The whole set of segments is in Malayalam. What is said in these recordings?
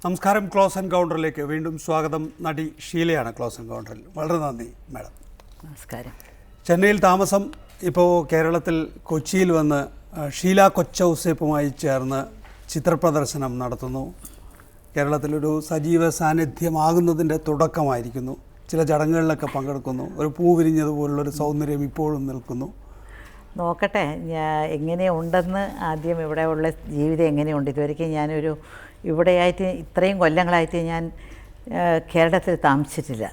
നമസ്കാരം. ക്ലോസ് എൻകൗണ്ടറിലേക്ക് വീണ്ടും സ്വാഗതം. നടി ഷീലയാണ് ക്ലോസ് എൻകൗണ്ടറിൽ. വളരെ നന്ദി മാഡം. നമസ്കാരം. ചെന്നൈയിൽ താമസം. ഇപ്പോൾ കേരളത്തിൽ കൊച്ചിയിൽ വന്ന് ഷീല കൊച്ചൗസേപ്പുമായി ചേർന്ന് ചിത്രപ്രദർശനം നടത്തുന്നു. കേരളത്തിലൊരു സജീവ സാന്നിധ്യമാകുന്നതിൻ്റെ തുടക്കമായിരിക്കുന്നു. ചില ചടങ്ങുകളിലൊക്കെ പങ്കെടുക്കുന്നു. ഒരു പൂ വിരിഞ്ഞതുപോലുള്ളൊരു സൗന്ദര്യം ഇപ്പോഴും നിൽക്കുന്നു. നോക്കട്ടെ എങ്ങനെയുണ്ടെന്ന്. ആദ്യം ഇവിടെ ഉള്ള ജീവിതം എങ്ങനെയുണ്ട്. ഇതുവരെയ്ക്കും ഞാനൊരു ഇവിടെയായിട്ട് ഇത്രയും കൊല്ലങ്ങളായിട്ട് ഞാൻ കേരളത്തിൽ താമസിച്ചിട്ടില്ല.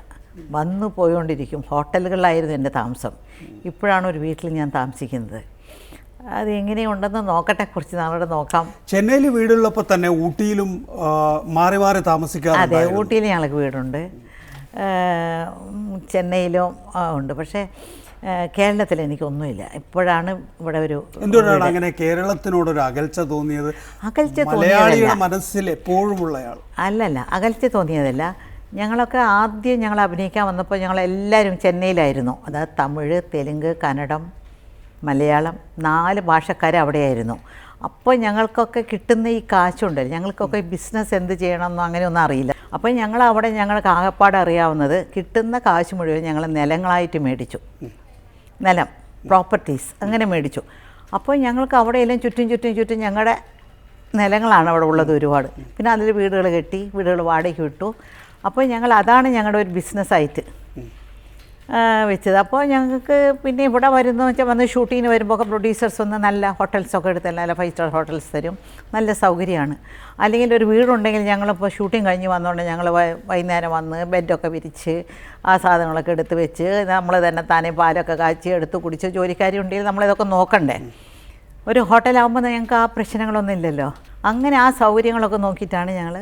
വന്നു പോയിക്കൊണ്ടിരിക്കും. ഹോട്ടലുകളിലായിരുന്നു എൻ്റെ താമസം. ഇപ്പോഴാണ് ഒരു വീട്ടിൽ ഞാൻ താമസിക്കുന്നത്. അത് എങ്ങനെയുണ്ടെന്ന് നോക്കട്ടെ. കുറച്ച് നാളോടെ നോക്കാം. ചെന്നൈയിൽ വീടുള്ളപ്പോൾ തന്നെ ഊട്ടിയിലും മാറി മാറി താമസിക്കാറുണ്ട്. അതെ, ഊട്ടിയിൽ ഞങ്ങൾക്ക് വീടുണ്ട്, ചെന്നൈയിലും ഉണ്ട്. പക്ഷേ കേരളത്തിൽ എനിക്കൊന്നുമില്ല. ഇപ്പോഴാണ് ഇവിടെ ഒരു. എന്തുകൊണ്ടാണ് അങ്ങനെ കേരളത്തിനോടൊരു അകൽച്ച തോന്നിയത്? അകൽച്ച മലയാളിയുടെ മനസ്സിൽ എപ്പോഴുമുള്ളയാൾ അല്ലല്ല, അകൽച്ച തോന്നിയതല്ല. ഞങ്ങളൊക്കെ ആദ്യം ഞങ്ങൾ അഭിനയിക്കാൻ വന്നപ്പോൾ ഞങ്ങളെല്ലാവരും ചെന്നൈയിലായിരുന്നു. അതായത് തമിഴ്, തെലുങ്ക്, കന്നഡം, മലയാളം 4 ഭാഷക്കാർ അവിടെയായിരുന്നു. അപ്പോൾ ഞങ്ങൾക്കൊക്കെ കിട്ടുന്ന ഈ കാശുണ്ടല്ലോ, ഞങ്ങൾക്കൊക്കെ ബിസിനസ് എന്ത് ചെയ്യണമെന്നോ അങ്ങനെയൊന്നും അറിയില്ല. അപ്പോൾ ഞങ്ങളവിടെ ഞങ്ങൾക്ക് ആകപ്പാട് അറിയാവുന്നത് കിട്ടുന്ന കാശ് മുഴുവൻ ഞങ്ങൾ നിലങ്ങളായിട്ട് മേടിച്ചു. നിലം, പ്രോപ്പർട്ടീസ് അങ്ങനെ മേടിച്ചു. അപ്പോൾ ഞങ്ങൾക്ക് അവിടെയെല്ലാം ചുറ്റും ഞങ്ങളുടെ നിലങ്ങളാണ് അവിടെ ഉള്ളത് ഒരുപാട്. പിന്നെ അതിൽ വീടുകൾ കെട്ടി, വീടുകൾ വാടകയ്ക്ക് വിട്ടു. അപ്പോൾ അതാണ് ഞങ്ങളുടെ ഒരു ബിസിനസ്സായിട്ട് വെച്ചത്. അപ്പോൾ ഞങ്ങൾക്ക് പിന്നെ ഇവിടെ വരുന്നതെന്ന് വെച്ചാൽ വന്ന് ഷൂട്ടിങ്ങിന് വരുമ്പോൾ ഒക്കെ പ്രൊഡ്യൂസേഴ്സ് ഒന്ന് നല്ല ഹോട്ടൽസൊക്കെ എടുത്ത് നല്ല 5 സ്റ്റാർ ഹോട്ടൽസ് തരും. നല്ല സൗകര്യമാണ്. അല്ലെങ്കിൽ ഒരു വീടുണ്ടെങ്കിൽ ഞങ്ങളിപ്പോൾ ഷൂട്ടിങ് കഴിഞ്ഞ് വന്നുകൊണ്ട് ഞങ്ങൾ വൈകുന്നേരം വന്ന് ബെഡൊക്കെ വിരിച്ച് ആ സാധനങ്ങളൊക്കെ എടുത്ത് വെച്ച് നമ്മൾ തന്നെ താനെ പാലൊക്കെ കാച്ചി എടുത്ത് കുടിച്ച് ജോലിക്കാരുണ്ടെങ്കിൽ നമ്മളിതൊക്കെ നോക്കണ്ടേ. ഒരു ഹോട്ടലാകുമ്പോൾ ഞങ്ങൾക്ക് ആ പ്രശ്നങ്ങളൊന്നും ഇല്ലല്ലോ. അങ്ങനെ ആ സൗകര്യങ്ങളൊക്കെ നോക്കിയിട്ടാണ് ഞങ്ങൾ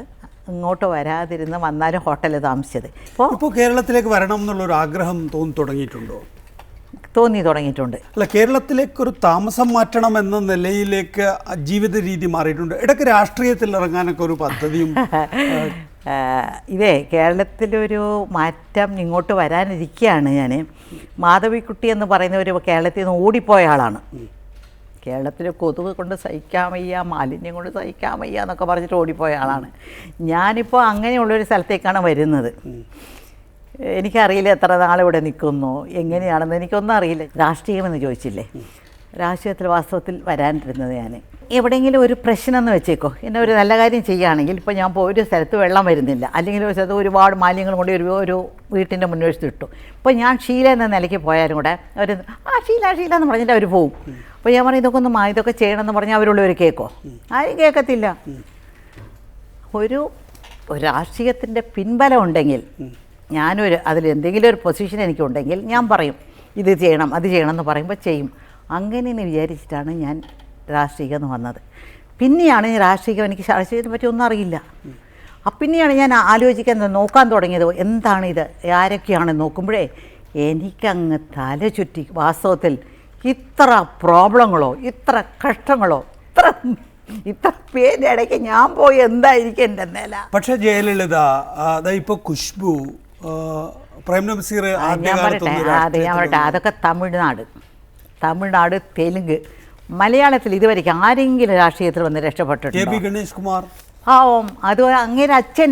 ഇങ്ങോട്ട് വരാതിരുന്ന് വന്നാലും ഹോട്ടലിൽ താമസിച്ചത്. ഇപ്പോൾ കേരളത്തിലേക്ക് വരണം എന്നുള്ളൊരു ആഗ്രഹം തുടങ്ങിയിട്ടുണ്ടോ? തോന്നി തുടങ്ങിയിട്ടുണ്ട്. അല്ല, കേരളത്തിലേക്കൊരു താമസം മാറ്റണം എന്ന നിലയിലേക്ക് ജീവിത രീതി മാറിയിട്ടുണ്ട്. ഇടയ്ക്ക് രാഷ്ട്രീയത്തിൽ ഇറങ്ങാനൊക്കെ ഒരു പദ്ധതിയും ഇതേ കേരളത്തിലൊരു മാറ്റം ഇങ്ങോട്ട് വരാനിരിക്കുകയാണ്. ഞാൻ മാധവിക്കുട്ടി എന്ന് പറയുന്ന ഒരു കേരളത്തിൽ നിന്ന് ഓടിപ്പോയ ആളാണ്. കേരളത്തിൽ കൊതുക് കൊണ്ട് സഹിക്കാൻ വയ്യ, മാലിന്യം കൊണ്ട് സഹിക്കാൻ വയ്യ എന്നൊക്കെ പറഞ്ഞിട്ട് ഓടിപ്പോയ ആളാണ്. ഞാനിപ്പോൾ അങ്ങനെയുള്ളൊരു സ്ഥലത്തേക്കാണ് വരുന്നത്. എനിക്കറിയില്ല എത്ര നാളിവിടെ നിൽക്കുന്നു, എങ്ങനെയാണെന്ന് എനിക്കൊന്നും അറിയില്ല. രാഷ്ട്രീയമെന്ന് ചോദിച്ചില്ലേ, രാഷ്ട്രീയത്തിൽ വാസ്തവത്തിൽ വരാനിരുന്നത് ഞാൻ എവിടെയെങ്കിലും ഒരു പ്രശ്നം എന്ന് വെച്ചേക്കോ. എന്നെ ഒരു നല്ല കാര്യം ചെയ്യുകയാണെങ്കിൽ ഇപ്പോൾ ഞാൻ ഒരു സ്ഥലത്ത് വെള്ളം വരുന്നില്ല, അല്ലെങ്കിൽ ഒരു സ്ഥലത്ത് ഒരുപാട് മാലിന്യങ്ങൾ കൊണ്ട് ഒരു വീട്ടിൻ്റെ മുൻവശത്ത് ഇട്ടു. ഇപ്പോൾ ഞാൻ ഷീല എന്ന നിലയ്ക്ക് പോയാലും കൂടെ അവർ ഷീല എന്ന് പറഞ്ഞിട്ട് അവർ പോവും. അപ്പോൾ ഞാൻ പറയും ഇതൊക്കെ ചെയ്യണമെന്ന് പറഞ്ഞാൽ അവരുള്ളവർ കേൾക്കോ? ആരും കേൾക്കത്തില്ല. ഒരു രാഷ്ട്രീയത്തിൻ്റെ പിൻബലം ഉണ്ടെങ്കിൽ അതിലെന്തെങ്കിലും ഒരു പൊസിഷൻ എനിക്കുണ്ടെങ്കിൽ ഞാൻ പറയും ഇത് ചെയ്യണം അത് ചെയ്യണം എന്ന് പറയുമ്പോൾ ചെയ്യും. അങ്ങനെ വിചാരിച്ചിട്ടാണ് ഞാൻ രാഷ്ട്രീയം എന്ന് വന്നത്. പിന്നെയാണ് രാഷ്ട്രീയം, എനിക്ക് രാഷ്ട്രീയത്തെ പറ്റി ഒന്നും അറിയില്ല. പിന്നെയാണ് ഞാൻ നോക്കാൻ തുടങ്ങിയത് എന്താണ് ഇത്, ആരൊക്കെയാണെന്ന് നോക്കുമ്പോഴേ എനിക്കങ്ങ് തല ചുറ്റി. വാസ്തവത്തിൽ ഇത്ര പ്രോബ്ലങ്ങളോ ഇത്ര കഷ്ടങ്ങളോ ഇത്ര പേരുടെ ഇടയ്ക്ക് ഞാൻ പോയി എന്തായിരിക്കും എൻ്റെ നില. പക്ഷേ ജയലളിത, ഇപ്പോൾ ഖുശ്ബു, പ്രേം നസീർ, ഞാൻ പറയട്ടെ അതൊക്കെ തമിഴ്നാട്, തെലുങ്ക്. മലയാളത്തിൽ ഇതുവരെയ്ക്ക് ആരെങ്കിലും രാഷ്ട്രീയത്തിൽ വന്ന് രക്ഷപ്പെട്ടിട്ടുണ്ട്? ഗണേഷ് കുമാർ. അത് അങ്ങേരെ അച്ഛൻ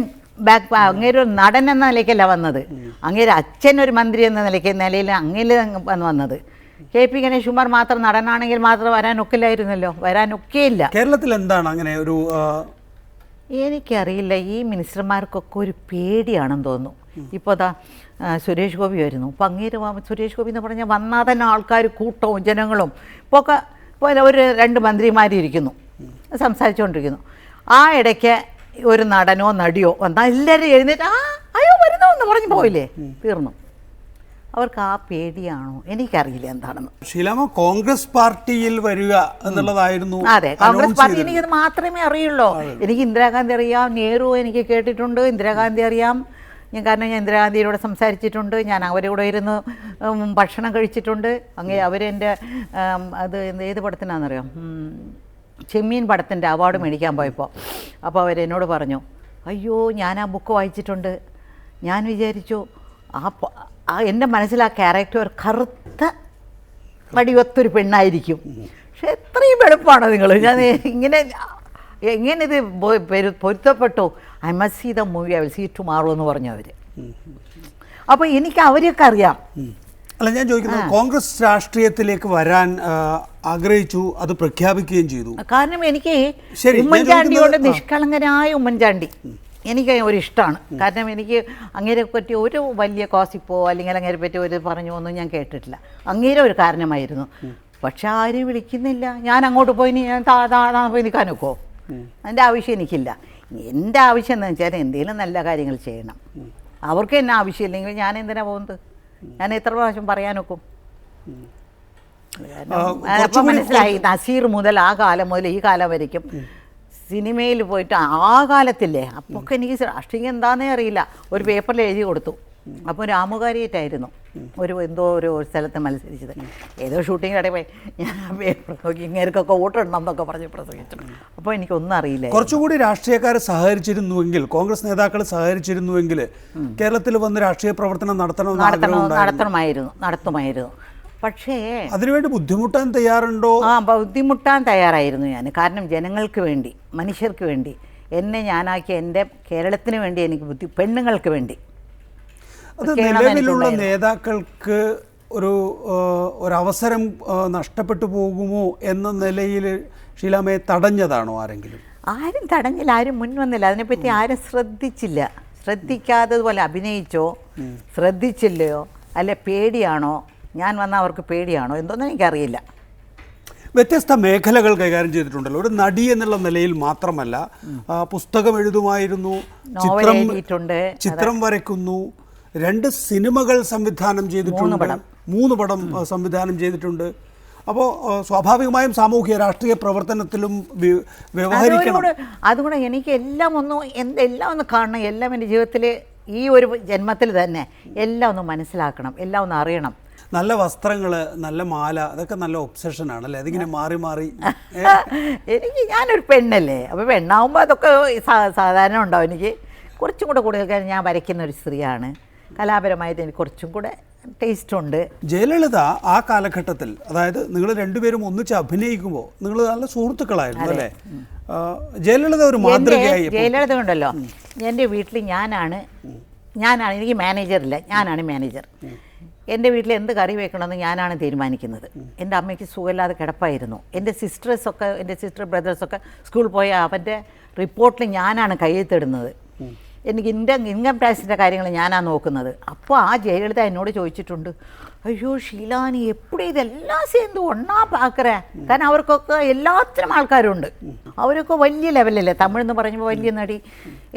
അങ്ങേര് ഒരു നടൻ എന്ന നിലയ്ക്കല്ല വന്നത്. അങ്ങേര് അച്ഛൻ ഒരു മന്ത്രി എന്ന നിലയിൽ അങ്ങേല് വന്നത്. KP ഗണേഷ് കുമാർ മാത്രം നടനാണെങ്കിൽ മാത്രം വരാനൊക്കില്ലായിരുന്നല്ലോ, വരാനൊക്കെയില്ല. കേരളത്തിൽ എന്താണ് അങ്ങനെ ഒരു? എനിക്കറിയില്ല. ഈ മിനിസ്റ്റർമാർക്കൊക്കെ ഒരു പേടിയാണെന്ന് തോന്നുന്നു. ഇപ്പോൾ സുരേഷ് ഗോപി വരുന്നു. ഇപ്പോൾ അങ്ങേര് സുരേഷ് ഗോപി എന്ന് പറഞ്ഞാൽ വന്നാൽ തന്നെ ആൾക്കാർ കൂട്ടവും ജനങ്ങളും ഇപ്പോൾ ഒരു 2 മന്ത്രിമാരിയിരിക്കുന്നു സംസാരിച്ചുകൊണ്ടിരിക്കുന്നു. ആ ഇടയ്ക്ക് ഒരു നടനോ നടിയോ വന്നാൽ എല്ലാവരും എഴുന്നേറ്റ് അയ്യോ വരുന്നോ എന്ന് പറഞ്ഞു പോയില്ലേ, തീർന്നു. അവർക്ക് ആ പേടിയാണോ എനിക്കറിയില്ല എന്താണെന്ന്. ശീലാമ്മ കോൺഗ്രസ് പാർട്ടിയിൽ വരിക എന്നുള്ളതായിരുന്നു. അതെ, കോൺഗ്രസ് പാർട്ടി എനിക്കത് മാത്രമേ അറിയുള്ളൂ. എനിക്ക് ഇന്ദിരാഗാന്ധി അറിയാം, നെഹ്റു എനിക്ക് കേട്ടിട്ടുണ്ട്, ഇന്ദിരാഗാന്ധി അറിയാം. കാരണം ഞാൻ ഇന്ദിരാഗാന്ധിയോട് സംസാരിച്ചിട്ടുണ്ട്, ഞാൻ അവരുടെ കൂടെ ഇരുന്ന് ഭക്ഷണം കഴിച്ചിട്ടുണ്ട്. അങ്ങനെ അവരെൻ്റെ ഏത് പടത്തിനാണെന്നറിയാം, ചെമ്മീൻ പടത്തിൻ്റെ അവാർഡ് മേടിക്കാൻ പോയപ്പോൾ അപ്പോൾ അവരെന്നോട് പറഞ്ഞു അയ്യോ ഞാൻ ആ ബുക്ക് വായിച്ചിട്ടുണ്ട്. ഞാൻ വിചാരിച്ചു എൻ്റെ മനസ്സിൽ ആ ക്യാരക്ടർ കറുത്ത വടിയൊത്തൊരു പെണ്ണായിരിക്കും. പക്ഷെ എത്രയും വെളുപ്പാണോ നിങ്ങൾ, ഞാൻ ഇങ്ങനെ എങ്ങനെ ഇത് പൊരുത്തപ്പെട്ടു? I must see the movie, I will see tomorrow എന്ന് പറഞ്ഞു അവർ. അപ്പോൾ എനിക്ക് അവരെയൊക്കെ അറിയാം. അല്ല, ഞാൻ ചോദിക്കുന്നത് കോൺഗ്രസ് രാഷ്ട്രീയത്തിലേക്ക് വരാൻ ആഗ്രഹിച്ചു, അത് പ്രഖ്യാപിക്കുകയും ചെയ്തു. കാരണം എനിക്ക് ഉമ്മൻചാണ്ടിയോട് നിഷ്കളങ്കനായ ഉമ്മൻചാണ്ടി എനിക്ക് ഒരു ഇഷ്ടമാണ്. കാരണം എനിക്ക് അങ്ങേരെ പറ്റി ഒരു വലിയ കോസിപ്പോ അല്ലെങ്കിൽ അങ്ങേരെ പറ്റി ഒരു പറഞ്ഞു ഒന്നും ഞാൻ കേട്ടിട്ടില്ല. അങ്ങേരെ ഒരു കാരണമായിരുന്നു. പക്ഷെ ആരും വിളിക്കുന്നില്ല. ഞാൻ അങ്ങോട്ട് പോയി ഞാൻ പോയി നിൽക്കാനൊക്കോ? അതിൻ്റെ ആവശ്യം എനിക്കില്ല. എൻ്റെ ആവശ്യം എന്ന് വെച്ചാൽ എന്തെങ്കിലും നല്ല കാര്യങ്ങൾ ചെയ്യണം. അവർക്ക് എന്നെ ആവശ്യമില്ലെങ്കിൽ ഞാൻ എന്തിനാ പോകുന്നത്? ഞാൻ എത്ര പ്രാവശ്യം പറയാനൊക്കും? അപ്പം മനസ്സിലായി, നസീർ മുതൽ ആ കാലം മുതൽ ഈ കാലം വരയ്ക്കും സിനിമയിൽ പോയിട്ട് ആ കാലത്തില്ലേ, അപ്പൊക്കെ എനിക്ക് രാഷ്ട്രീയം എന്താണെന്നേ അറിയില്ല. ഒരു പേപ്പറിൽ എഴുതി കൊടുത്തു. അപ്പോൾ രാമുകാരിയായിട്ടായിരുന്നു എന്തോ ഒരു സ്ഥലത്ത് മത്സരിച്ചത്. ഏതോ ഷൂട്ടിംഗ് ഇടയിൽ പോയി ഞാൻ ആ പേപ്പർ നോക്കി ഇങ്ങേർക്കൊക്കെ വോട്ടിടണം എന്നൊക്കെ പറഞ്ഞ് പ്രസംഗിച്ചു. അപ്പോൾ എനിക്കൊന്നും അറിയില്ല. കുറച്ചുകൂടി രാഷ്ട്രീയക്കാർ സഹകരിച്ചിരുന്നുവെങ്കിൽ, കോൺഗ്രസ് നേതാക്കൾ സഹകരിച്ചിരുന്നുവെങ്കിൽ കേരളത്തിൽ വന്ന് രാഷ്ട്രീയ പ്രവർത്തനം നടത്തുമായിരുന്നു. പക്ഷേ അതിനുവേണ്ടി ബുദ്ധിമുട്ടാൻ തയ്യാറുണ്ടോ? ബുദ്ധിമുട്ടാൻ തയ്യാറായിരുന്നു ഞാൻ. കാരണം ജനങ്ങൾക്ക് വേണ്ടി, മനുഷ്യർക്ക് വേണ്ടി, എന്നെ ഞാനാക്കിയ എൻ്റെ കേരളത്തിന് വേണ്ടി, എനിക്ക് പെണ്ണുങ്ങൾക്ക് വേണ്ടി. അത് നിലവിലുള്ള നേതാക്കൾക്ക് ഒരവസരം നഷ്ടപ്പെട്ടു പോകുമോ എന്ന നിലയിൽ ഷീലാമ്മയെ തടഞ്ഞതാണോ ആരെങ്കിലും? ആരും തടഞ്ഞില്ല, ആരും മുൻവന്നില്ല. അതിനെപ്പറ്റി ആരും ശ്രദ്ധിച്ചില്ല. ശ്രദ്ധിക്കാത്തതുപോലെ അഭിനയിച്ചോ, ശ്രദ്ധിച്ചില്ലയോ, അല്ലെ പേടിയാണോ, ഞാൻ വന്നാൽ അവർക്ക് പേടിയാണോ എന്തൊന്നും എനിക്കറിയില്ല. വ്യത്യസ്ത മേഖലകൾ കൈകാര്യം ചെയ്തിട്ടുണ്ടല്ലോ. ഒരു നടി എന്നുള്ള നിലയിൽ മാത്രമല്ല, പുസ്തകം എഴുതുമായിരുന്നു, ചിത്രം വരയ്ക്കുന്നു, 2 സിനിമകൾ സംവിധാനം ചെയ്തിട്ടുണ്ട്, 3 പടം സംവിധാനം ചെയ്തിട്ടുണ്ട്. അപ്പോൾ സ്വാഭാവികമായും സാമൂഹിക രാഷ്ട്രീയ പ്രവർത്തനത്തിലും വ്യവഹരിക്കണം. അതുകൊണ്ട് എനിക്ക് എല്ലാം ഒന്ന് കാണണം. എല്ലാം എൻ്റെ ജീവിതത്തിൽ ഈ ഒരു ജന്മത്തിൽ തന്നെ എല്ലാം ഒന്ന് മനസ്സിലാക്കണം, എല്ലാം ഒന്ന് അറിയണം. നല്ല വസ്ത്രങ്ങൾ, നല്ല മാല, അതൊക്കെ നല്ല ഒബ്സഷനാണല്ലേ? അതിങ്ങനെ മാറി മാറി ഞാനൊരു പെണ്ണല്ലേ, അപ്പോൾ പെണ്ണാവുമ്പോൾ അതൊക്കെ സാധാരണ ഉണ്ടാവും. എനിക്ക് കുറച്ചും കൂടെ കൂടുതൽ ഞാൻ വരയ്ക്കുന്ന ഒരു സ്ത്രീയാണ്. കലാപരമായിട്ട് എനിക്ക് കുറച്ചും കൂടെ ടേസ്റ്റ് ഉണ്ട്. ജയലളിത ആ കാലഘട്ടത്തിൽ, അതായത് നിങ്ങൾ രണ്ടുപേരും ഒന്നിച്ച് അഭിനയിക്കുമ്പോൾ നിങ്ങൾ നല്ല സുഹൃത്തുക്കളായിരുന്നു അല്ലേ? ജയലളിത ഒരു മാതൃകയായി. ജയലളിത ഉണ്ടല്ലോ, എൻ്റെ വീട്ടിൽ ഞാനാണ് എനിക്ക് മാനേജറില്ല, ഞാനാണ് മാനേജർ. എൻ്റെ വീട്ടിൽ എന്ത് കറി വെക്കണമെന്ന് ഞാനാണ് തീരുമാനിക്കുന്നത്. എൻ്റെ അമ്മയ്ക്ക് സുഖമില്ലാതെ കിടപ്പായിരുന്നു. എൻ്റെ സിസ്റ്റർ ബ്രദേഴ്സൊക്കെ സ്കൂളിൽ പോയ അവൻ്റെ റിപ്പോർട്ടിൽ ഞാനാണ് കയ്യെഴുത്തിടുന്നത്. എനിക്ക് ഇൻകം ടാക്സിൻ്റെ കാര്യങ്ങൾ ഞാനാണ് നോക്കുന്നത്. അപ്പോൾ ആ ജയലളിത എന്നോട് ചോദിച്ചിട്ടുണ്ട്, അയ്യോ ഷീലാ നീ എപ്പോഴും ഇതെല്ലാം சேர்ந்து ഒന്നാ പാക്കറേ. കാരണം അവർക്കൊക്കെ എല്ലാത്തിനും ആൾക്കാരുണ്ട്. അവരൊക്കെ വലിയ ലെവലല്ലേ. തമിഴെന്ന് പറയുമ്പോൾ വലിയ നടി,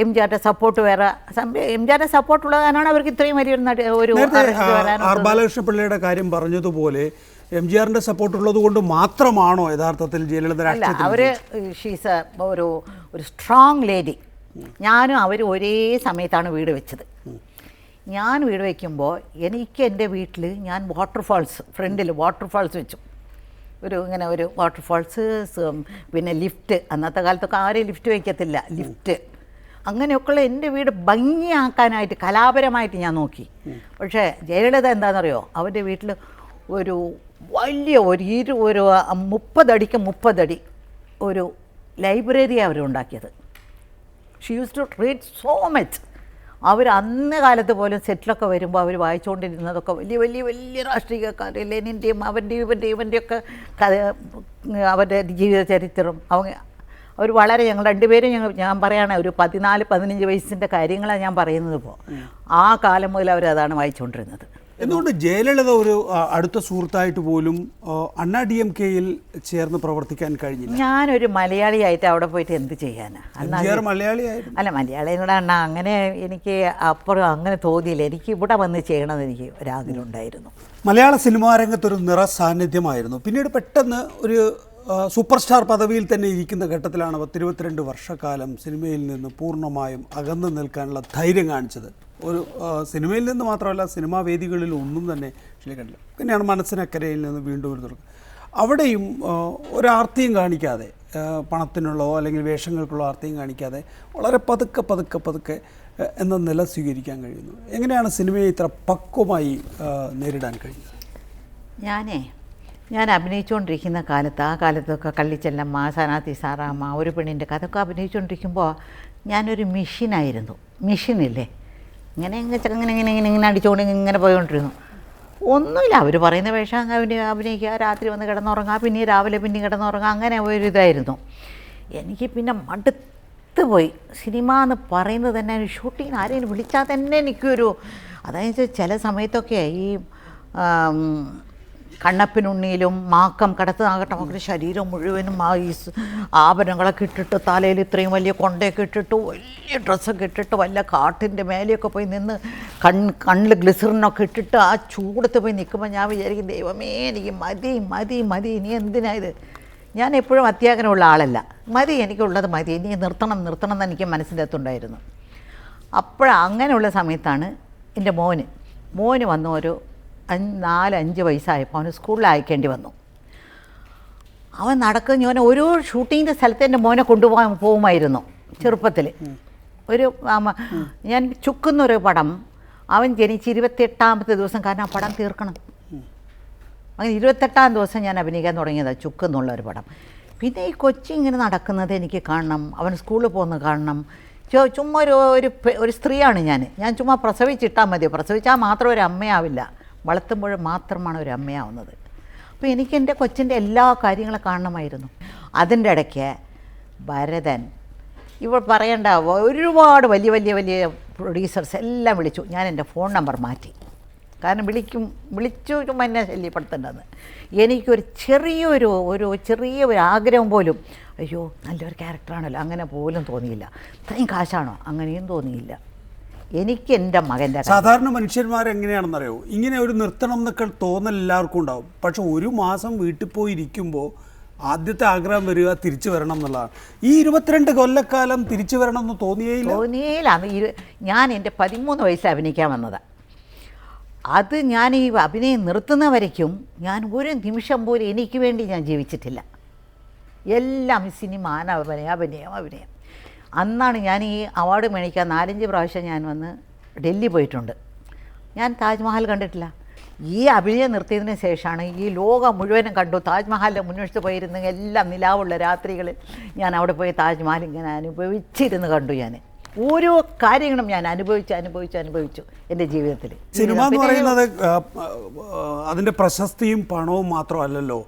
എംജിആറിൻ്റെ സപ്പോർട്ട് വേറെ. എംജിആറിൻ്റെ സപ്പോർട്ട് ഉള്ളതാണ് അവർക്ക് ഇത്രയും വലിയൊരു നടി ഒരു ബാലകൃഷ്ണപിള്ളയുടെ കാര്യം പറഞ്ഞതുപോലെ എംജിആറിൻ്റെ സപ്പോർട്ട് ഉള്ളത് കൊണ്ട് മാത്രമാണോ യഥാർത്ഥത്തിൽ ജയലളിത രാഷ്ട്രീയത്തിൽ? അവർ ഷീസ് ഒരു സ്ട്രോങ് ലേഡി. ഞാനും അവരും ഒരേ സമയത്താണ് വീട് വെച്ചത്. ഞാൻ വീട് വയ്ക്കുമ്പോൾ എനിക്ക് എൻ്റെ വീട്ടിൽ ഞാൻ ഫ്രണ്ടിൽ വാട്ടർഫാൾസ് വെച്ചു. ഇങ്ങനെ ഒരു വാട്ടർഫാൾസ്, പിന്നെ ലിഫ്റ്റ്. അന്നത്തെ കാലത്തൊക്കെ ആരെയും ലിഫ്റ്റ് വയ്ക്കത്തില്ല, ലിഫ്റ്റ്. അങ്ങനെയൊക്കെയുള്ള എൻ്റെ വീട് ഭംഗിയാക്കാനായിട്ട് കലാപരമായിട്ട് ഞാൻ നോക്കി. പക്ഷേ ജയലളിത എന്താണെന്നറിയോ, അവരുടെ വീട്ടിൽ ഒരു വലിയ ഒരു 30 അടിക്ക് 30 അടി ഒരു ലൈബ്രറിയാണ് അവരുണ്ടാക്കിയത്. She use to read so much. അവർ അന്ന് കാലത്ത് പോലും സെറ്റിലൊക്കെ വരുമ്പോൾ അവർ വായിച്ചുകൊണ്ടിരുന്നതൊക്കെ വലിയ വലിയ വലിയ രാഷ്ട്രീയക്കാർ, ലെനിൻ്റെയും ഇവൻ്റെയൊക്കെ അവരുടെ ജീവിത ചരിത്രം. അവർ വളരെ ഞങ്ങൾ രണ്ടുപേരും ഞാൻ പറയുകയാണ് ഒരു 14-15 വയസ്സിൻ്റെ കാര്യങ്ങളാണ് ഞാൻ പറയുന്നത്. ഇപ്പോൾ ആ കാലം മുതൽ അവരതാണ് വായിച്ചുകൊണ്ടിരുന്നത്. എന്തുകൊണ്ട് ജയലളിത ഒരു അടുത്ത സുഹൃത്തായിട്ട് പോലും അണ്ണാ DMK-യിൽ ചേർന്ന് പ്രവർത്തിക്കാൻ കഴിഞ്ഞില്ല? ഞാനൊരു മലയാളിയായിട്ട് അവിടെ പോയിട്ട് എന്ത് ചെയ്യാനാണ്? മലയാളിയായിരുന്നു. അല്ല, മലയാളിയോട് അണ്ണ അങ്ങനെ എനിക്ക് അപ്പുറം അങ്ങനെ തോന്നിയില്ല. എനിക്ക് ഇവിടെ വന്ന് ചെയ്യണമെന്ന് എനിക്ക് ഒരാഗ്രഹം ഉണ്ടായിരുന്നു. മലയാള സിനിമാ രംഗത്തൊരു നിറ സാന്നിധ്യമായിരുന്നു. പിന്നീട് പെട്ടെന്ന് ഒരു സൂപ്പർ സ്റ്റാർ പദവിയിൽ തന്നെ ഇരിക്കുന്ന ഘട്ടത്തിലാണ് 22 വർഷക്കാലം സിനിമയിൽ നിന്ന് പൂർണ്ണമായും അകന്നു നിൽക്കാനുള്ള ധൈര്യം കാണിച്ചത്. ഒരു സിനിമയിൽ നിന്ന് മാത്രമല്ല, സിനിമാ വേദികളിൽ ഒന്നും തന്നെ കണ്ടില്ല. പിന്നെയാണ് മനസ്സിനക്കരയിൽ നിന്ന് വീണ്ടും ഒരു തുടക്കം. അവിടെയും ഒരാർത്തിയും കാണിക്കാതെ, പണത്തിനുള്ളോ അല്ലെങ്കിൽ വേഷങ്ങൾക്കുള്ള ആർത്തിയും കാണിക്കാതെ വളരെ പതുക്കെ എന്ന നില സ്വീകരിക്കാൻ കഴിയുന്നു. എങ്ങനെയാണ് സിനിമയെ ഇത്ര പക്വമായി നേരിടാൻ കഴിയുന്നത്? ഞാൻ അഭിനയിച്ചുകൊണ്ടിരിക്കുന്ന കാലത്ത്, ആ കാലത്തൊക്കെ കള്ളിച്ചെല്ലമ്മ, സനാത്തി സാറാമ്മ, ഒരു പെണ്ണിൻ്റെ കഥ ഒക്കെ അഭിനയിച്ചുകൊണ്ടിരിക്കുമ്പോൾ ഞാനൊരു മെഷീനായിരുന്നു. മെഷീനില്ലേ, ഇങ്ങനെ ഇങ്ങനെ അടിച്ചുകൊണ്ട് ഇങ്ങനെ പോയിക്കൊണ്ടിരുന്നു. ഒന്നുമില്ല, അവർ പറയുന്ന വേഷം അഭിനയിക്കുക, രാത്രി വന്ന് കിടന്നുറങ്ങുക, പിന്നെ രാവിലെ പിന്നെ കിടന്നുറങ്ങുക, അങ്ങനെ ഒരു ഇതായിരുന്നു. എനിക്ക് പിന്നെ മടുത്ത് പോയി. സിനിമ എന്ന് പറയുന്നത് തന്നെ ഷൂട്ടിങ്ങിന് ആരെങ്കിലും വിളിച്ചാൽ തന്നെ എനിക്കൊരു, അതായത് ചില സമയത്തൊക്കെ ഈ കണ്ണപ്പിനുണ്ണിയിലും മാക്കം കടത്താകട്ടെ അവരുടെ ശരീരം മുഴുവനും ആ ഈ ആഭരണങ്ങളൊക്കെ ഇട്ടിട്ട് തലയിൽ ഇത്രയും വലിയ കൊണ്ടയൊക്കെ ഇട്ടിട്ട് വലിയ ഡ്രസ്സൊക്കെ ഇട്ടിട്ട് വല്ല കാട്ടിൻ്റെ മേലെയൊക്കെ പോയി നിന്ന് കണ്ണിൽ ഗ്ലിസറിനൊക്കെ ഇട്ടിട്ട് ആ ചൂടത്ത് പോയി നിൽക്കുമ്പോൾ ഞാൻ വിചാരിക്കും, ദൈവമേ എനിക്ക് മതി മതി മതി, ഇനി എന്തിനാ ഇത്. ഞാൻ എപ്പോഴും അത്യാഗ്രഹമുള്ള ആളല്ല, മതി എനിക്കുള്ളത് മതി, ഇനി നിർത്തണം നിർത്തണം എന്ന് എനിക്ക് മനസ്സിൻ്റെ അകത്തുണ്ടായിരുന്നു. അങ്ങനെയുള്ള സമയത്താണ് എൻ്റെ മോന് വന്നു, ഒരു 4-5 വയസ്സായപ്പോൾ അവന് സ്കൂളിൽ അയക്കേണ്ടി വന്നു. അവൻ നടക്കുന്ന ഞാൻ ഓരോ ഷൂട്ടിങ്ങിൻ്റെ സ്ഥലത്ത് എൻ്റെ മോനെ പോകുമായിരുന്നു ചെറുപ്പത്തിൽ. ഞാൻ ചുക്കുന്നൊരു പടം, അവൻ ജനിച്ച് 28ാമത്തെ ദിവസം, കാരണം ആ പടം തീർക്കണം. അങ്ങനെ 28ാം ദിവസം ഞാൻ അഭിനയിക്കാൻ തുടങ്ങിയതാണ് ചുക്കെന്നുള്ള ഒരു പടം. പിന്നെ ഈ കൊച്ചി ഇങ്ങനെ നടക്കുന്നത് എനിക്ക് കാണണം, അവൻ സ്കൂളിൽ പോകുന്നത് കാണണം. ചുമ്മാ ഒരു സ്ത്രീയാണ് ഞാൻ ചുമ്മാ പ്രസവിച്ചിട്ടാൽ മതി, പ്രസവിച്ചാൽ മാത്രം ഒരു അമ്മയാവില്ല, വളർത്തുമ്പോൾ മാത്രമാണ് ഒരു അമ്മയാവുന്നത്. അപ്പോൾ എനിക്ക് എൻ്റെ കൊച്ചിൻ്റെ എല്ലാ കാര്യങ്ങളും കാണണമായിരുന്നു. അതിൻ്റെ ഇടയ്ക്ക് ഭരതൻ, ഇവ പറയേണ്ട ഒരുപാട് വലിയ വലിയ വലിയ പ്രൊഡ്യൂസേഴ്സ് എല്ലാം വിളിച്ചു. ഞാൻ എൻ്റെ ഫോൺ നമ്പർ മാറ്റി, കാരണം വിളിച്ചു ചുമ്മാ എന്നെ ശല്യപ്പെടുത്തേണ്ടതെന്ന്. എനിക്കൊരു ചെറിയൊരു ആഗ്രഹം പോലും, അയ്യോ നല്ലൊരു ക്യാരക്ടറാണല്ലോ, അങ്ങനെ പോലും തോന്നിയില്ല. ഇത്രയും കാശാണോ, അങ്ങനെയും തോന്നിയില്ല. എനിക്ക് എൻ്റെ മകൻ്റെ, സാധാരണ മനുഷ്യന്മാരെങ്ങനെയാണെന്നറിയോ, ഇങ്ങനെ ഒരു നിർത്തണം എന്നൊക്കെ തോന്നൽ എല്ലാവർക്കും ഉണ്ടാവും. പക്ഷെ 1 മാസം വീട്ടിൽ പോയി ഇരിക്കുമ്പോൾ ആദ്യത്തെ ആഗ്രഹം വരിക തിരിച്ചു വരണം എന്നുള്ളതാണ്. ഈ 22 കൊല്ലക്കാലം തിരിച്ചു വരണം എന്ന് തോന്നിയേയില്ല. ഞാൻ എൻ്റെ 13 വയസ്സിൽ അഭിനയിക്കാൻ വന്നതാണ്. അത് ഞാൻ ഈ അഭിനയം നിർത്തുന്നവരേക്കും ഞാൻ ഒരു നിമിഷം പോലും എനിക്ക് വേണ്ടി ഞാൻ ജീവിച്ചിട്ടില്ല. എല്ലാം സിനിമ, അഭിനയം. അന്നാണ് ഞാൻ ഈ അവാർഡ് മേടിക്കാൻ 4-5 പ്രാവശ്യം ഞാൻ വന്ന് ഡൽഹി പോയിട്ടുണ്ട്. ഞാൻ താജ്മഹൽ കണ്ടിട്ടില്ല. ഈ അഭിനയം നിർത്തിയതിന് ശേഷമാണ് ഈ ലോകം മുഴുവനും കണ്ടു. താജ്മഹലിൻ്റെ മുൻവശത്ത് പോയിരുന്ന എല്ലാം നിലാവുള്ള രാത്രികളിൽ ഞാൻ അവിടെ പോയി താജ്മഹൽ ഇങ്ങനെ അനുഭവിച്ചിരുന്ന് കണ്ടു. ഞാൻ ഓരോ കാര്യങ്ങളും ഞാൻ അനുഭവിച്ചു എൻ്റെ ജീവിതത്തിൽ. സിനിമ എന്ന് പറയുന്നത് അതിൻ്റെ പ്രശസ്തിയും പണവും മാത്രമല്ലല്ലോ,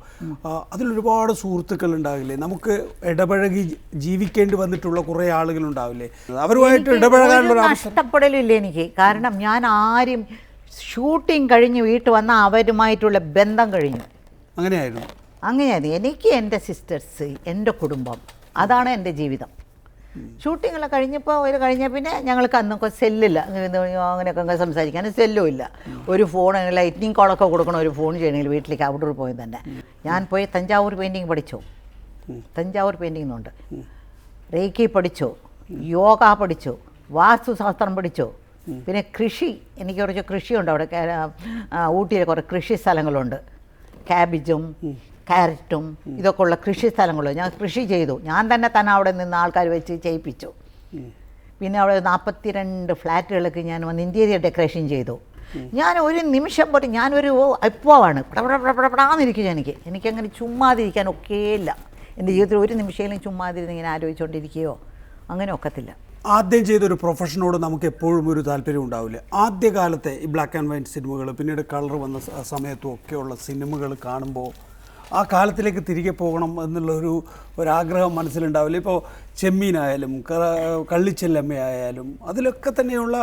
അതിലൊരുപാട് സുഹൃത്തുക്കൾ ഉണ്ടാവില്ലേ, നമുക്ക് ഇടപഴകി ജീവിക്കേണ്ടി വന്നിട്ടുള്ള കുറേ ആളുകളുണ്ടാവില്ലേ, അവരുമായിട്ട് ഇടപഴകാനുള്ള നഷ്ടപ്പെടലില്ല എനിക്ക്. കാരണം ഞാൻ ആരും ഷൂട്ടിങ് കഴിഞ്ഞ് വീട്ടിൽ വന്നാൽ അവരുമായിട്ടുള്ള ബന്ധം കഴിഞ്ഞു. അങ്ങനെയായിരുന്നു എനിക്ക് എൻ്റെ സിസ്റ്റേഴ്സ്, എൻ്റെ കുടുംബം, അതാണ് എൻ്റെ ജീവിതം. ഷൂട്ടിങ്ങെല്ലാം കഴിഞ്ഞ പിന്നെ ഞങ്ങൾക്ക് അന്നൊക്കെ സെല്ലില്ല, അങ്ങനെയൊക്കെ സംസാരിക്കാൻ സെല്ലും ഇല്ല. ഒരു ഫോൺ ലൈറ്റ്നിങ് കോളൊക്കെ കൊടുക്കണം, ഒരു ഫോൺ ചെയ്യണമെങ്കിൽ വീട്ടിലേക്ക് ഔട്ട്ഡോർ പോയി തന്നെ. ഞാൻ പോയി തഞ്ചാവൂർ പെയിൻറ്റിങ് പഠിച്ചു, തഞ്ചാവൂർ പെയിൻറ്റിങ് എന്നുണ്ട്, റേക്കി പഠിച്ചു, യോഗ പഠിച്ചു, വാസ്തുശാസ്ത്രം പഠിച്ചു. പിന്നെ കൃഷി, എനിക്ക് കുറച്ച് കൃഷിയുണ്ട് അവിടെ, ഊട്ടിയിൽ കുറേ കൃഷി സ്ഥലങ്ങളുണ്ട്, ക്യാബേജും ക്യാരറ്റും ഇതൊക്കെ ഉള്ള കൃഷി സ്ഥലങ്ങൾ. ഞാൻ കൃഷി ചെയ്തു, ഞാൻ തന്നെ അവിടെ നിന്ന് ആൾക്കാർ വെച്ച് ചെയ്യിപ്പിച്ചു. പിന്നെ അവിടെ 42 ഫ്ലാറ്റുകൾക്ക് ഞാൻ വന്ന് ഇൻറ്റീരിയർ ഡെക്കറേഷൻ ചെയ്തു. ഞാൻ ഒരു നിമിഷം പോലും ഞാനൊരു അപ്പമാണ് പടപടപടപടാന്നിരിക്കും. എനിക്കങ്ങനെ ചുമ്മാതിരിക്കാൻ ഒക്കെയില്ല. എൻ്റെ ജീവിതത്തിൽ ഒരു നിമിഷയിലും ചുമ്മാതിരുന്ന് ഇങ്ങനെ ആലോചിച്ചുകൊണ്ടിരിക്കുകയോ അങ്ങനെ ഒക്കത്തില്ല. ആദ്യം ചെയ്തൊരു പ്രൊഫഷനോട് നമുക്ക് എപ്പോഴും ഒരു താല്പര്യം ഉണ്ടാവില്ല. ആദ്യകാലത്തെ ഈ ബ്ലാക്ക് ആൻഡ് വൈറ്റ് സിനിമകൾ, പിന്നീട് കളർ വന്ന സമയത്തും ഒക്കെയുള്ള സിനിമകൾ കാണുമ്പോൾ ആ കാലത്തിലേക്ക് തിരികെ പോകണം ഒരാഗ്രഹം മനസ്സിലുണ്ടാവില്ല. ഇപ്പോൾ ചെമ്മീനായാലും കള്ളിച്ചെല്ലമ്മയായാലും അതിലൊക്കെ തന്നെയുള്ള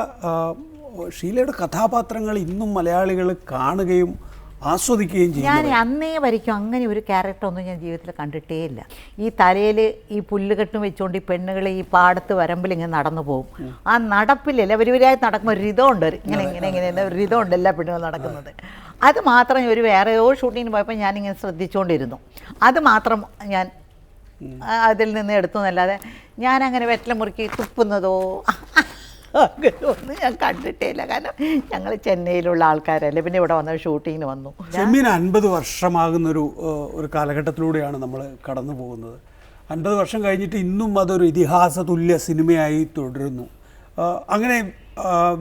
ഷീലയുടെ കഥാപാത്രങ്ങൾ ഇന്നും മലയാളികൾ കാണുകയും ആസ്വദിക്കുകയും ചെയ്യും. ഞാൻ അന്നേ വരയ്ക്കും അങ്ങനെ ഒരു ക്യാരക്ടറൊന്നും ഞാൻ ജീവിതത്തിൽ കണ്ടിട്ടേ ഇല്ല. ഈ തലയിൽ ഈ പുല്ലുകെട്ടും വെച്ചുകൊണ്ട് ഈ പെണ്ണുകൾ ഈ പാടത്ത് വരമ്പിൽ ഇങ്ങനെ നടന്നു പോകും. ആ നടപ്പിലല്ല ഇവരായി നടക്കുമ്പോൾ ഒരു രിതമുണ്ട്, ഇങ്ങനെ ഒരു രിതമുണ്ട് എല്ലാ പെണ്ണുകളും നടക്കുന്നത്. അത് മാത്രം ഒരു വേറെയോ ഷൂട്ടിങ്ങിന് പോയപ്പോൾ ഞാനിങ്ങനെ ശ്രദ്ധിച്ചുകൊണ്ടിരുന്നു. അത് മാത്രം ഞാൻ അതിൽ നിന്ന് എടുത്തു എന്നല്ലാതെ ഞാനങ്ങനെ വെറ്റല മുറുക്കി തുപ്പുന്നതോ അങ്ങനെ ഒന്നും ഞാൻ കണ്ടിട്ടേ ഇല്ല. കാരണം ഞങ്ങൾ ചെന്നൈയിലുള്ള ആൾക്കാരല്ലേ, പിന്നെ ഇവിടെ വന്ന ഷൂട്ടിങ്ങിന് വന്നു. ചെമ്മീൻ 50 വർഷമാകുന്നൊരു കാലഘട്ടത്തിലൂടെയാണ് നമ്മൾ കടന്നു പോകുന്നത്. 50 വർഷം കഴിഞ്ഞിട്ട് ഇന്നും അതൊരു ഇതിഹാസ തുല്യ സിനിമയായി തുടരുന്നു. അങ്ങനെ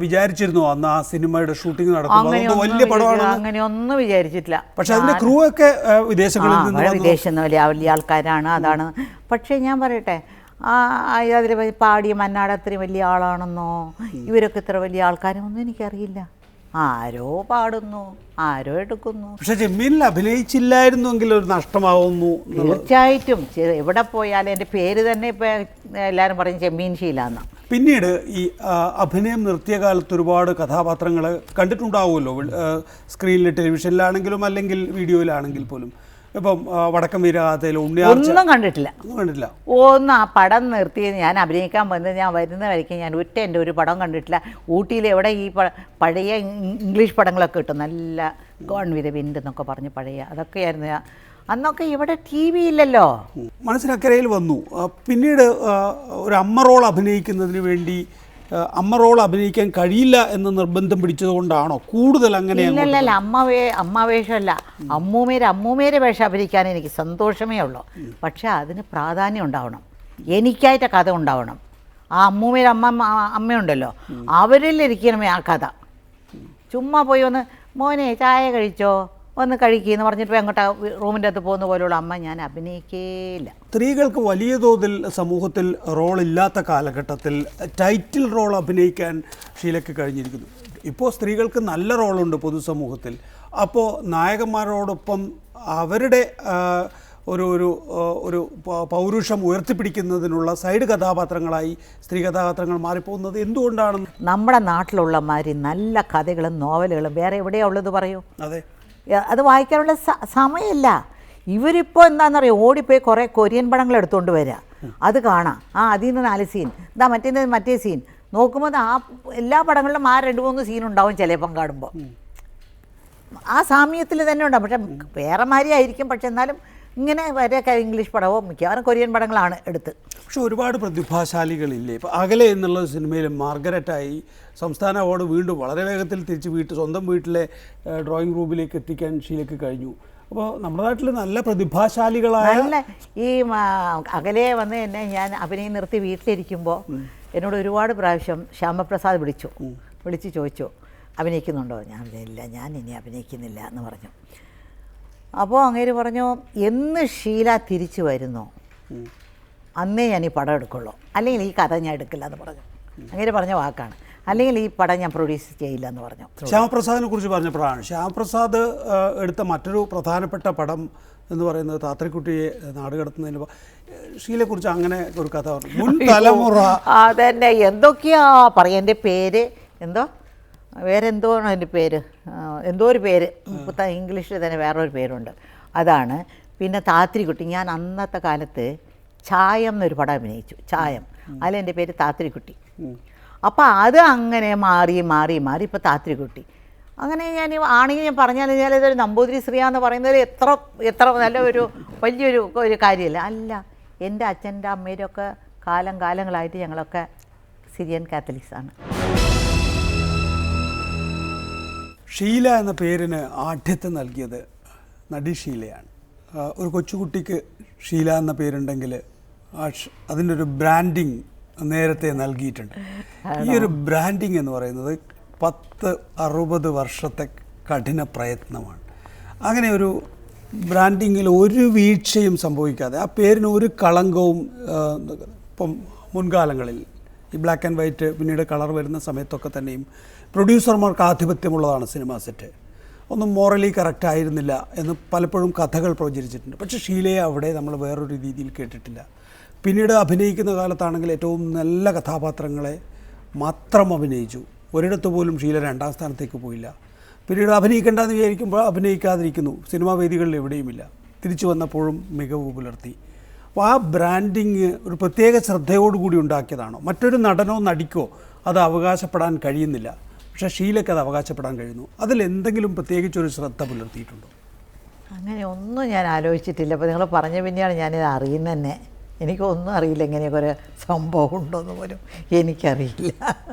വിചാരിച്ചിരുന്നു അന്ന് ആ സിനിമയുടെ ഷൂട്ടിംഗ് നടക്കുമ്പോൾ വലിയ പടമാണ്? അങ്ങനെയൊന്നും വിചാരിച്ചിട്ടില്ല. പക്ഷെ അതിന്റെ ക്രൂ ഒക്കെ വിദേശങ്ങളിൽ നിന്ന് വിദേശം വലിയ ആൾക്കാരാണ്, അതാണ്. പക്ഷേ ഞാൻ പറയട്ടെ, അതിൽ പാടിയ മന്നാട് അത്രയും വലിയ ആളാണെന്നോ ഇവരൊക്കെ ഇത്ര വലിയ ആൾക്കാരൊന്നും എനിക്കറിയില്ല. ആരോ പാടുന്നു, ആരോ എടുക്കുന്നു. പക്ഷെ ചെമ്മീനിൽ അഭിനയിച്ചില്ലായിരുന്നെങ്കിൽ ഒരു നഷ്ടമാവുന്നു. തീർച്ചയായിട്ടും എവിടെ പോയാലും എൻ്റെ പേര് തന്നെ ഇപ്പം എല്ലാവരും പറയും ചെമ്മീൻ ശീലാന്ന്. പിന്നീട് ഈ അഭിനയം നിർത്തിയ കാലത്ത് ഒരുപാട് കഥാപാത്രങ്ങൾ കണ്ടിട്ടുണ്ടാവുമല്ലോ, സ്ക്രീനിൽ, ടെലിവിഷനിലാണെങ്കിലും അല്ലെങ്കിൽ വീഡിയോയിലാണെങ്കിൽ പോലും. ഇപ്പം വടക്കം വീരഗാഥയിൽ ഒന്നും കണ്ടിട്ടില്ല. ഒന്നും ആ പടം നിർത്തി ഞാൻ അഭിനയിക്കാൻ വന്നത്, ഞാൻ വരുന്ന വരയ്ക്ക് ഞാൻ എൻ്റെ ഒരു പടം കണ്ടിട്ടില്ല. ഊട്ടിയിൽ എവിടെ ഈ പഴയ ഇംഗ്ലീഷ് പടങ്ങളൊക്കെ കിട്ടും, നല്ല ഗോൺ വിത്ത് വിൻഡ് എന്നൊക്കെ പറഞ്ഞ് പഴയ അതൊക്കെയായിരുന്നു. അന്നൊക്കെ ഇവിടെ ടി വി ഇല്ലല്ലോ. മനസ്സിനക്കരയിൽ വന്നു. പിന്നീട് ഒരു അമ്മ റോൾ അഭിനയിക്കുന്നതിന് വേണ്ടി അമ്മ റോൾ അഭിനയിക്കാൻ കഴിയില്ല എന്ന് നിർബന്ധം പിടിച്ചതുകൊണ്ടാണോ കൂടുതൽ അങ്ങനെ? ഇല്ലല്ല, അമ്മ വേഷമല്ല, അമ്മൂമ്മേരെ വേഷം അഭിനയിക്കാൻ എനിക്ക് സന്തോഷമേ ഉള്ളൂ. പക്ഷെ അതിന് പ്രാധാന്യം ഉണ്ടാവണം, എനിക്കായിട്ട് കഥ ഉണ്ടാവണം. ആ അമ്മയുണ്ടല്ലോ, അവരിലിരിക്കണമേ ആ കഥ. ചുമ്മാ പോയി ഒന്ന് മോനെ ചായ കഴിച്ചോ, ഒന്ന് കഴിക്കുകയെന്ന് പറഞ്ഞിട്ട് അങ്ങോട്ട് റൂമിൻ്റെ അകത്ത് പോകുന്ന പോലെയുള്ള അമ്മ ഞാൻ അഭിനയിക്കേയില്ല. സ്ത്രീകൾക്ക് വലിയ തോതിൽ സമൂഹത്തിൽ റോൾ ഇല്ലാത്ത കാലഘട്ടത്തിൽ ടൈറ്റിൽ റോൾ അഭിനയിക്കാൻ ഷീലയ്ക്ക് കഴിഞ്ഞിരിക്കുന്നു. ഇപ്പോൾ സ്ത്രീകൾക്ക് നല്ല റോളുണ്ട് പൊതുസമൂഹത്തിൽ. അപ്പോൾ നായകന്മാരോടൊപ്പം അവരുടെ ഒരു ഒരു ഒരു പൗരുഷം ഉയർത്തിപ്പിടിക്കുന്നതിനുള്ള സൈഡ് കഥാപാത്രങ്ങളായി സ്ത്രീ കഥാപാത്രങ്ങൾ മാറിപ്പോകുന്നത് എന്തുകൊണ്ടാണ്? നമ്മുടെ നാട്ടിലുള്ള മാതിരി നല്ല കഥകളും നോവലുകളും വേറെ എവിടെയാണ് ഉള്ളത് പറയൂ? അതെ, അത് വായിക്കാനുള്ള സമയമില്ല. ഇവരിപ്പോൾ എന്താണെന്നറിയോ, ഓടിപ്പോയി കുറേ കൊറിയൻ പടങ്ങൾ എടുത്തുകൊണ്ട് വരിക, അത് കാണാം. അതിൽ നിന്ന് 4 സീൻ, മറ്റേ സീൻ നോക്കുമ്പോൾ എല്ലാ പടങ്ങളിലും 2-3 സീൻ ഉണ്ടാവും ചിലപ്പം കാണുമ്പോൾ. ആ സാമ്യത്തിൽ തന്നെ ഉണ്ടാവും. പക്ഷെ വേറെ മാതിരി ആയിരിക്കും, പക്ഷെ എന്നാലും ഇങ്ങനെ വരെയൊക്കെ ഇംഗ്ലീഷ് പടമോ മിക്കവാറും കൊറിയൻ പടങ്ങളാണ് എടുത്ത്. പക്ഷെ ഒരുപാട് പ്രതിഭാശാലികളില്ലേ? ഇപ്പോൾ അകലെ എന്നുള്ള സിനിമയിൽ മാർഗരറ്റായി സംസ്ഥാന അവാർഡ് വീണ്ടും വളരെ വേഗത്തിൽ തിരിച്ച് സ്വന്തം വീട്ടിലെ ഡ്രോയിങ് റൂമിലേക്ക് എത്തിക്കാൻ ഷീലയ്ക്ക് കഴിഞ്ഞു. അപ്പോൾ നമ്മുടെ നാട്ടിൽ നല്ല പ്രതിഭാശാലികളായ ഈ അകലെ വന്ന് എന്നെ ഞാൻ അഭിനയം നിർത്തി വീട്ടിലിരിക്കുമ്പോൾ എന്നോട് ഒരുപാട് പ്രാവശ്യം ശ്യാമപ്രസാദ് വിളിച്ച് ചോദിച്ചു അഭിനയിക്കുന്നുണ്ടോ? ഞാൻ ഇല്ല, ഞാൻ ഇനി അഭിനയിക്കുന്നില്ല എന്ന് പറഞ്ഞു. അപ്പോൾ അങ്ങേര് പറഞ്ഞു, എന്ന് ഷീല തിരിച്ചു വരുന്നോ അന്നേ ഞാൻ ഈ പടം എടുക്കുള്ളൂ, അല്ലെങ്കിൽ ഈ കഥ ഞാൻ എടുക്കില്ല എന്ന് പറഞ്ഞു. അങ്ങേര് പറഞ്ഞ വാക്കാണ്, അല്ലെങ്കിൽ ഈ പടം ഞാൻ പ്രൊഡ്യൂസ് ചെയ്യില്ല എന്ന് പറഞ്ഞു. ശ്യാമപ്രസാദിനെ കുറിച്ച് പറഞ്ഞപ്പോഴാണ്, ശ്യാമപ്രസാദ് എടുത്ത മറ്റൊരു പ്രധാനപ്പെട്ട പടം എന്ന് പറയുന്നത് താത്രിക്കുട്ടിയെ നാടുകടത്തുന്നതിന് ഷീലയെക്കുറിച്ച് അങ്ങനെ ഒരു കഥ പറഞ്ഞു. മുൻ തലമുറ അതന്നെ എന്തൊക്കെയാ പറയാം. എൻ്റെ പേര് വേറെ എന്തോ ആണ് എൻ്റെ പേര്, എന്തോ ഒരു പേര് ഇംഗ്ലീഷിൽ തന്നെ വേറൊരു പേരുണ്ട്, അതാണ്. പിന്നെ താത്രിക്കുട്ടി, ഞാൻ അന്നത്തെ കാലത്ത് ചായം എന്നൊരു പടം അഭിനയിച്ചു, ചായം. അതിലെൻ്റെ പേര് താത്രിക്കുട്ടി. അപ്പോൾ അത് അങ്ങനെ മാറി ഇപ്പോൾ താത്രിക്കുട്ടി. അങ്ങനെ ഞാൻ ആണെങ്കിൽ ഞാൻ പറഞ്ഞാൽ ഇതൊരു നമ്പൂതിരി സ്ത്രീയാന്ന് പറയുന്നത് എത്ര നല്ല വലിയൊരു കാര്യമല്ല. അല്ല, എൻ്റെ അച്ഛൻ്റെ അമ്മയുടെ ഒക്കെ കാലങ്ങളായിട്ട് ഞങ്ങളൊക്കെ സിറിയൻ കാത്തലിക്സാണ്. ഷീല എന്ന പേരിന് ആഢ്യത്വം നൽകിയത് നടി ഷീലയാണ്. ഒരു കൊച്ചുകുട്ടിക്ക് ഷീല എന്ന പേരുണ്ടെങ്കിൽ അതിൻ്റെ ഒരു ബ്രാൻഡിങ് നേരത്തെ നൽകിയിട്ടുണ്ട്. ഈ ഒരു ബ്രാൻഡിങ് എന്ന് പറയുന്നത് 10-60 വർഷത്തെ കഠിന പ്രയത്നമാണ്. അങ്ങനെ ഒരു ബ്രാൻഡിങ്ങിൽ ഒരു വീഴ്ചയും സംഭവിക്കാതെ, ആ പേരിന് ഒരു കളങ്കവും ഇപ്പം മുൻകാലങ്ങളിൽ ഈ ബ്ലാക്ക് ആൻഡ് വൈറ്റ് പിന്നീട് കളർ വരുന്ന സമയത്തൊക്കെ തന്നെയും പ്രൊഡ്യൂസർമാർക്ക് ആധിപത്യമുള്ളതാണ് സിനിമാ സെറ്റ്, ഒന്നും മോറലി കറക്റ്റ് ആയിരുന്നില്ല എന്ന് പലപ്പോഴും കഥകൾ പ്രചരിച്ചിട്ടുണ്ട്. പക്ഷേ ഷീലയെ അവിടെ നമ്മൾ വേറൊരു രീതിയിൽ കേട്ടിട്ടില്ല. പിന്നീട് അഭിനയിക്കുന്ന കാലത്താണെങ്കിൽ ഏറ്റവും നല്ല കഥാപാത്രങ്ങളെ മാത്രം അഭിനയിച്ചു. ഒരിടത്ത് പോലും ഷീല 2ാം സ്ഥാനത്തേക്ക് പോയില്ല. പിന്നീട് അഭിനയിക്കേണ്ടെന്ന് വിചാരിക്കുമ്പോൾ അഭിനയിക്കാതിരിക്കുന്നു, സിനിമാ വേദികളിൽ എവിടെയുമില്ല. തിരിച്ചു വന്നപ്പോഴും മികവ് പുലർത്തി. അപ്പോൾ ആ ബ്രാൻഡിങ് ഒരു പ്രത്യേക ശ്രദ്ധയോടുകൂടി ഉണ്ടാക്കിയതാണോ? മറ്റൊരു നടനോ നടിക്കോ അത് അവകാശപ്പെടാൻ കഴിയുന്നില്ല, പക്ഷേ ഷീലയ്ക്ക് അത് അവകാശപ്പെടാൻ കഴിയുന്നു. അതിലെന്തെങ്കിലും പ്രത്യേകിച്ചൊരു ശ്രദ്ധ പുലർത്തിയിട്ടുണ്ടോ? അങ്ങനെ ഒന്നും ഞാൻ ആലോചിച്ചിട്ടില്ല. അപ്പോൾ നിങ്ങൾ പറഞ്ഞ പിന്നെയാണ് ഞാനിത് അറിയുന്നത് തന്നെ. എനിക്കൊന്നും അറിയില്ല, ഇങ്ങനെയൊക്കെ ഒരു സംഭവം ഉണ്ടോയെന്ന് പോലും എനിക്കറിയില്ല,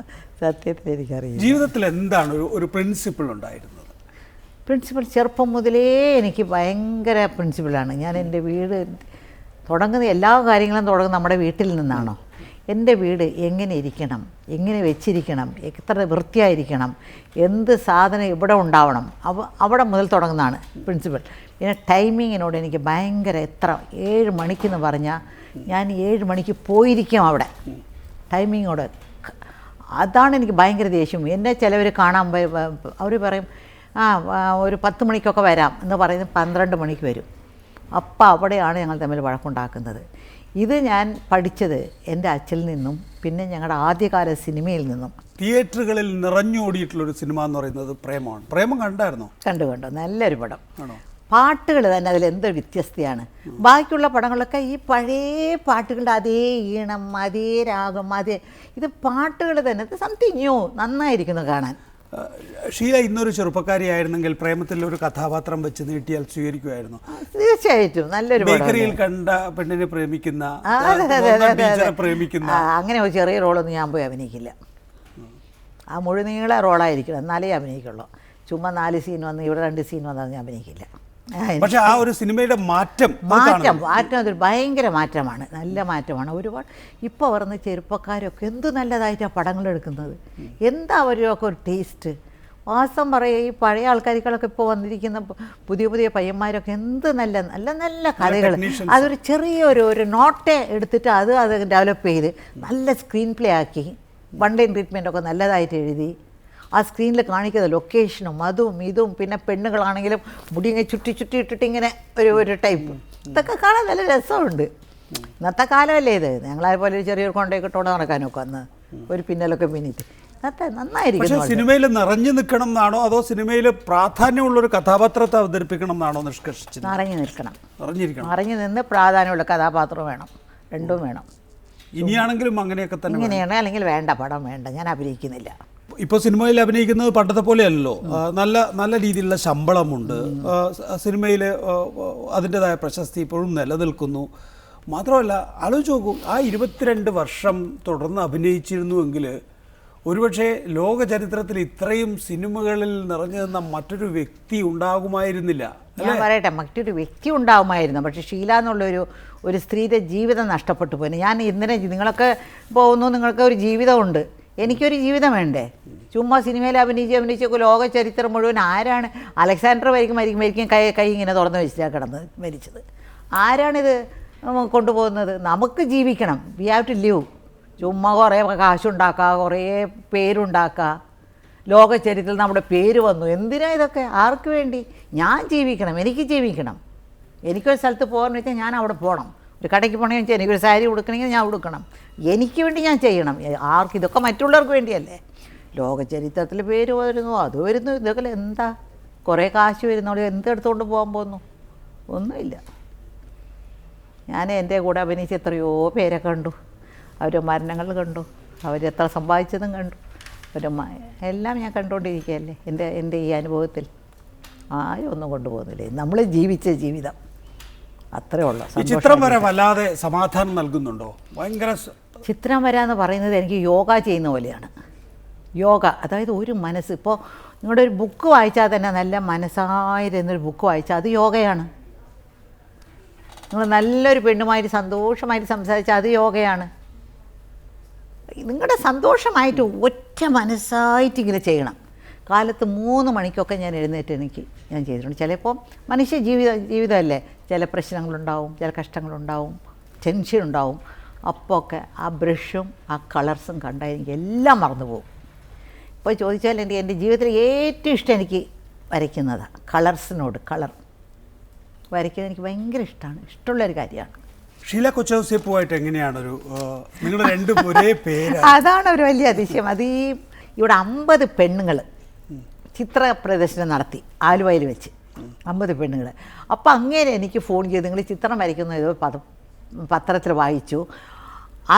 സത്യത്തിൽ എനിക്കറിയില്ല. ജീവിതത്തിൽ എന്താണ് ഒരു പ്രിൻസിപ്പിൾ ഉണ്ടായിരുന്നത്? പ്രിൻസിപ്പിൾ ചെറുപ്പം മുതലേ എനിക്ക് ഭയങ്കര പ്രിൻസിപ്പിളാണ്. ഞാൻ എൻ്റെ വീട് തുടങ്ങുന്ന എല്ലാ കാര്യങ്ങളും തുടങ്ങുന്നത് നമ്മുടെ വീട്ടിൽ നിന്നാണോ. എൻ്റെ വീട് എങ്ങനെ ഇരിക്കണം, എങ്ങനെ വെച്ചിരിക്കണം, എത്ര വൃത്തിയായിരിക്കണം, എന്ത് സാധനം ഇവിടെ ഉണ്ടാവണം, അവിടെ മുതൽ തുടങ്ങുന്നതാണ് പ്രിൻസിപ്പൽ. പിന്നെ ടൈമിങ്ങിനോട് എനിക്ക് ഭയങ്കര 7 മണിക്കെന്ന് പറഞ്ഞാൽ ഞാൻ 7 മണിക്ക് പോയിരിക്കും അവിടെ. ടൈമിങ്ങോട് അതാണ് എനിക്ക് ഭയങ്കര ദേഷ്യം. എന്നെ ചിലവർ കാണാൻ അവർ പറയും ഒരു 10 മണിക്കൊക്കെ വരാം എന്ന് പറയുന്നത് 12 മണിക്ക് വരും. അപ്പം അവിടെയാണ് ഞങ്ങൾ തമ്മിൽ വഴക്കുണ്ടാക്കുന്നത്. ഇത് ഞാൻ പഠിച്ചത് എൻ്റെ അച്ഛനിൽ നിന്നും പിന്നെ ഞങ്ങളുടെ ആദ്യകാല സിനിമയിൽ നിന്നും. തിയേറ്ററുകളിൽ നിറഞ്ഞോടിയിട്ടുള്ളൊരു സിനിമ എന്ന് പറയുന്നത് പ്രേമമാണ്. പ്രേമം കണ്ടായിരുന്നോ? കണ്ടു. നല്ലൊരു പടം. ആണോ? പാട്ടുകൾ തന്നെ അതിൽ എന്തൊരു വ്യത്യസ്തയാണ്. ബാക്കിയുള്ള പടങ്ങളൊക്കെ ഈ പഴയ പാട്ടുകളുടെ അതേ ഈണം, അതേ രാഗം, ഇത് പാട്ടുകൾ തന്നെ സംതിങ് ന്യൂ, നന്നായിരിക്കുന്നു കാണാൻ. ഷീല ഇന്നൊരു ചെറുപ്പക്കാരിയായിരുന്നെങ്കിൽ പ്രേമത്തിൽ ഒരു കഥാപാത്രം വെച്ച് നീട്ടിയാൽ സ്വീകരിക്കുമായിരുന്നു? തീർച്ചയായിട്ടും. നല്ലൊരു ബേക്കറിയിൽ കണ്ട പെണ്ണിനെ പ്രേമിക്കുന്ന, പ്രേമിക്കുന്ന അങ്ങനെ ഒരു ചെറിയ റോളൊന്നും ഞാൻ പോയി അഭിനയിക്കില്ല. ആ മുഴുനീള റോളായിരിക്കണം, എന്നാലേ അഭിനയിക്കുള്ളൂ. ചുമ്മാ 4 സീൻ വന്ന് ഇവിടെ 2 സീൻ വന്നാൽ ഞാൻ അഭിനയിക്കില്ല. പക്ഷേ ആ ഒരു സിനിമയുടെ മാറ്റം അതൊരു ഭയങ്കര മാറ്റമാണ്, നല്ല മാറ്റമാണ്. ഒരുപാട് ഇപ്പോൾ വരുന്ന ചെറുപ്പക്കാരൊക്കെ എന്ത് നല്ലതായിട്ടാണ് പടങ്ങൾ എടുക്കുന്നത്. എന്താ അവരൊക്കെ ഒരു ടേസ്റ്റ്. വാസ്തവം പറയുക, ഈ പഴയ ആൾക്കാരികളൊക്കെ ഇപ്പോൾ വന്നിരിക്കുന്ന പുതിയ പയ്യന്മാരൊക്കെ എന്ത് നല്ല കഥകൾ. അതൊരു ചെറിയൊരു നോട്ടെ എടുത്തിട്ട് അത് ഡെവലപ്പ് ചെയ്ത് നല്ല സ്ക്രീൻ പ്ലേ ആക്കി, വൺ ലൈൻ ട്രീറ്റ്മെൻറ്റൊക്കെ നല്ലതായിട്ട് എഴുതി, ആ സ്ക്രീനിൽ കാണിക്കുന്ന ലൊക്കേഷനും അതും ഇതും, പിന്നെ പെണ്ണുങ്ങളാണെങ്കിലും മുടി ഇങ്ങനെ ചുറ്റി ഇട്ടിട്ട് ഇങ്ങനെ ഒരു ടൈപ്പ്, ഇതൊക്കെ കാണാൻ നല്ല രസമുണ്ട്. ഇന്നത്തെ കാലമല്ലേ ഇത്. ഞങ്ങളതുപോലെ ചെറിയൊരു കൊണ്ടൊക്കെ ഇട്ടോണ്ട് നടക്കാനൊക്കെ അന്ന് ഒരു പിന്നലൊക്കെ പിന്നിട്ട് നന്നായിരിക്കും. സിനിമയിൽ നിറഞ്ഞു നിൽക്കണം എന്നാണോ അതോ സിനിമയിൽ പ്രാധാന്യമുള്ളൊരു കഥാപാത്രത്തെ അവതരിപ്പിക്കണം എന്നാണോ നിഷ്കർഷിച്ചത്? നിറഞ്ഞു നിന്ന് പ്രാധാന്യമുള്ള കഥാപാത്രം വേണം, രണ്ടും വേണം. ഇനിയാണെങ്കിലും അങ്ങനെയൊക്കെ തന്നെ ഇങ്ങനെയാണ്. അല്ലെങ്കിൽ വേണ്ട, പടം വേണ്ട, ഞാൻ അഭിനയിക്കുന്നില്ല. ഇപ്പോൾ സിനിമയിൽ അഭിനയിക്കുന്നത് പണ്ടത്തെ പോലെയല്ലോ. നല്ല രീതിയിലുള്ള ശമ്പളമുണ്ട്. സിനിമയിൽ അതിൻ്റെതായ പ്രശസ്തി ഇപ്പോഴും നിലനിൽക്കുന്നു. മാത്രമല്ല, ആലോചിച്ച് നോക്കൂ, ആ 22 വർഷം തുടർന്ന് അഭിനയിച്ചിരുന്നുവെങ്കിൽ ഒരുപക്ഷെ ലോക ചരിത്രത്തിൽ ഇത്രയും സിനിമകളിൽ നിറഞ്ഞു നിന്ന മറ്റൊരു വ്യക്തി ഉണ്ടാകുമായിരുന്നില്ല. ഞാൻ പറയട്ടെ, മറ്റൊരു വ്യക്തി ഉണ്ടാകുമായിരുന്നു. പക്ഷേ ഷീല എന്നുള്ളൊരു സ്ത്രീയുടെ ജീവിതം നഷ്ടപ്പെട്ടു പോയി. ഞാൻ ഇന്നലെ നിങ്ങളൊക്കെ പോകുന്നു, നിങ്ങൾക്ക് ഒരു ജീവിതമുണ്ട്, എനിക്കൊരു ജീവിതം വേണ്ടേ? ചുമ്മാ സിനിമയിൽ അഭിനയിച്ചൊക്കെ ലോക ചരിത്രം മുഴുവൻ ആരാണ്? അലക്സാണ്ടർ മരിക്കും കൈ ഇങ്ങനെ തുറന്ന് വെച്ചിട്ടാണ് കിടന്ന് മരിച്ചത്. ആരാണിത് കൊണ്ടുപോകുന്നത്? നമുക്ക് ജീവിക്കണം. We have to live. ചുമ്മാ കുറേ കാശുണ്ടാക്കുക, കുറേ പേരുണ്ടാക്കുക. ലോക ചരിത്രത്തിൽ നമ്മുടെ പേര് വന്നു. എന്തിനാ ഇതൊക്കെ? ആർക്ക് വേണ്ടി? ഞാൻ ജീവിക്കണം, എനിക്ക് ജീവിക്കണം. എനിക്കൊരു സ്ഥലത്ത് പോകാമെന്ന് വെച്ചാൽ ഞാൻ അവിടെ പോകണം. ഒരു കടയ്ക്ക് പോകണമെന്ന് വെച്ചാൽ എനിക്കൊരു സാരി ഉടുക്കണമെങ്കിൽ ഞാൻ ഉടുക്കണം. എനിക്ക് വേണ്ടി ഞാൻ ചെയ്യണം. ആർക്ക്? ഇതൊക്കെ മറ്റുള്ളവർക്ക് വേണ്ടിയല്ലേ? ലോക ചരിത്രത്തിൽ പേര് വരുന്നു, അത് വരുന്നു, ഇതൊക്കെ എന്താ? കുറേ കാശ് വരുന്നോളൂ, എന്തെടുത്തുകൊണ്ട് പോകാൻ പോകുന്നു? ഒന്നുമില്ല. ഞാൻ എൻ്റെ കൂടെ അഭിനയിച്ച് എത്രയോ പേരെ കണ്ടു, അവരുടെ മരണങ്ങൾ കണ്ടു, അവരെത്ര സമ്പാദിച്ചതും കണ്ടു, എല്ലാം ഞാൻ കണ്ടുകൊണ്ടിരിക്കുകയല്ലേ എൻ്റെ ഈ അനുഭവത്തിൽ. ആരും ഒന്നും കൊണ്ടുപോകുന്നില്ലേ. നമ്മൾ ജീവിച്ച ജീവിതം അത്രേ ഉള്ളൂ. ചിത്രം വരെ വല്ലാതെ സമാധാനം നൽകുന്നുണ്ടോ? ഭയങ്കര ചിത്രം വര എന്ന് പറയുന്നത് എനിക്ക് യോഗ ചെയ്യുന്ന പോലെയാണ്. യോഗ, അതായത് ഒരു മനസ്സ്. ഇപ്പോൾ നിങ്ങളുടെ ഒരു ബുക്ക് വായിച്ചാൽ തന്നെ നല്ല മനസ്സായിരുന്നൊരു ബുക്ക് വായിച്ചാൽ അത് യോഗയാണ്. നിങ്ങൾ നല്ലൊരു പെണ്ണുമായിട്ട് സന്തോഷമായിട്ട് സംസാരിച്ചാൽ അത് യോഗയാണ്. നിങ്ങളുടെ സന്തോഷമായിട്ട് ഒറ്റ മനസ്സായിട്ട് ഇങ്ങനെ ചെയ്യണം. കാലത്ത് 3 മണിക്കൊക്കെ ഞാൻ എഴുന്നേറ്റ് ഞാൻ ചെയ്തിട്ടുണ്ട്. ചിലപ്പോൾ മനുഷ്യ ജീവിതമല്ലേ, ചില പ്രശ്നങ്ങളുണ്ടാവും, ചില കഷ്ടങ്ങളുണ്ടാവും, ടെൻഷൻ ഉണ്ടാവും. അപ്പോൾ ഒക്കെ ആ ബ്രഷും ആ കളർസും കണ്ടാൽ എനിക്ക് എല്ലാം മറന്നു പോകും. ഇപ്പോൾ ചോദിച്ചാൽ എൻ്റെ ജീവിതത്തിൽ ഏറ്റവും ഇഷ്ടം എനിക്ക് വരയ്ക്കുന്നതാണ്. കളർ വരയ്ക്കുന്നത് എനിക്ക് ഭയങ്കര ഇഷ്ടമാണ്, ഇഷ്ടമുള്ളൊരു കാര്യമാണ്. ഷീല കൊച്ചൗസേപ്പുമായിട്ട് എങ്ങനെയാണ് നിങ്ങൾ രണ്ടും ഒരേ പേര്? അതാണ് ഒരു വലിയ അതിശയം. അത് ഇവിടെ 50 പെണ്ണുങ്ങൾ ചിത്ര പ്രദർശനം നടത്തി ആലുവയിൽ വെച്ച്, 50 പെണ്ണുങ്ങൾ. അപ്പോൾ അങ്ങനെ എനിക്ക് ഫോൺ ചെയ്ത്, നിങ്ങൾ ചിത്രം വരയ്ക്കുന്ന ഏതോ പത്രത്തിൽ വായിച്ചു,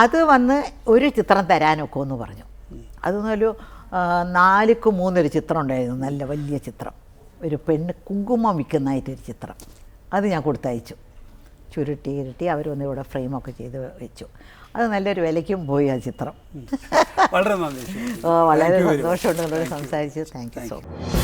അത് വന്ന് ഒരു ചിത്രം തരാനൊക്കെ എന്ന് പറഞ്ഞു. അതൊന്നൊരു 4:3 ചിത്രം ഉണ്ടായിരുന്നു, നല്ല വലിയ ചിത്രം. ഒരു പെണ്ണ് കുങ്കുമം വിൽക്കുന്നതായിട്ടൊരു ചിത്രം. അത് ഞാൻ കൊടുത്തയച്ചു. ചുരുട്ടി അവരൊന്ന് ഇവിടെ ഫ്രെയിമൊക്കെ ചെയ്ത് വെച്ചു. അത് നല്ലൊരു വിലയ്ക്കും പോയി ആ ചിത്രം. വളരെ നന്ദി. വളരെ സന്തോഷമുണ്ട് നിങ്ങളോട് സംസാരിച്ചു. Thank you so much.